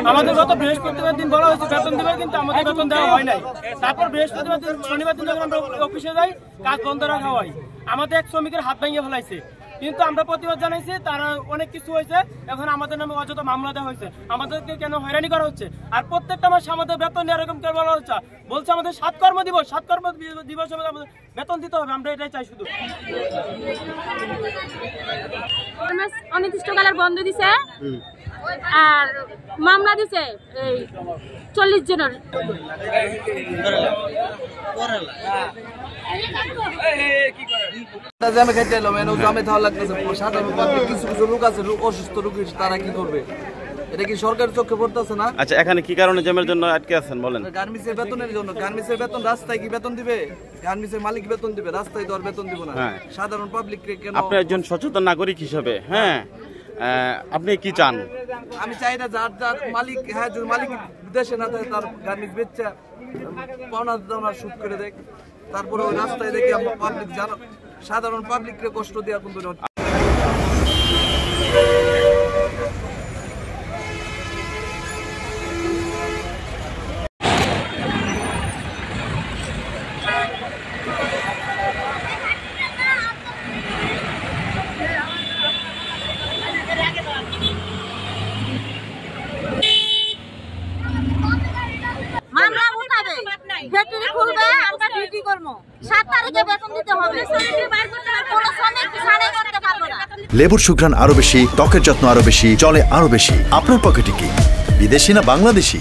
আমাদের গত বৃহস্পতিবার দিন বলা হয়েছে বেতন দিবে, কিন্তু আমাদের বেতন দেওয়া হয় নাই। তারপর বৃহস্পতিবার দিন শনিবার দিন যখন আমরা অফিসে যাই, কাজ বন্ধ রাখা হয়। আমাদের এক শ্রমিকের হাত ভেঙে ফেলাইছে, কিন্তু আমরা প্রতিবাদ জানাইছি, তারা অনেক কিছু হয়েছে। এখন আমাদের নামে অযথা মামলা দেওয়া হয়েছে, আমাদেরকে কেন হয়রানি করা হচ্ছে। আর প্রত্যেকটা মাসে আমাদের বেতন এরকম কেন বলা হচ্ছে, বলছে আমাদের 7 কর্ম দিবস আমাদের বেতন দিতে হবে। আমরা এটাই চাই শুধু। অনির্দিষ্টকালের বন্ধ দিছে আর মামলা দিছে এই 40 জনের। অসুস্থ রোগী তারা কি করবে? এটা কি সরকারের চোখে পড়তেছে না? আচ্ছা, এখানে কি কারণে জ্যামের জন্য আটকে আছেন বলেন? গার্মেন্টসের বেতনের জন্য। গার্মেন্টসের বেতন রাস্তায় কি বেতন দিবে? গার্মেন্টসের মালিক বেতন দিবে, রাস্তায় তো আর বেতন দিব না। সাধারণ পাবলিক কেন? আপনি একজন সচেতন নাগরিক হিসেবে, হ্যাঁ, আপনি কি চান? আমি চাই না যার যার মালিক, হ্যাঁ, যদি মালিক বিদেশে না থাকে তার গার্মেন্টস বেচা পাওনা দাওনা শুট করে দেখ, তারপরে ওই রাস্তায় দেখে আমরা পাবলিক সাধারণ পাবলিককে কষ্ট দেওয়ার কিন্তু ফ্যাক্টরি খুলবে, আমরা ডিউটি করব। 7 তারিখে বেতন দিতে হবে। কোনো শ্রমিক সাড়ে করতে পারবে না। লেবুর সুঘ্রাণ আরো বেশি, ত্বকের যত্ন আরো বেশি, চলে আরো বেশি। আপনার পকেটে কি বিদেশি না বাংলাদেশি?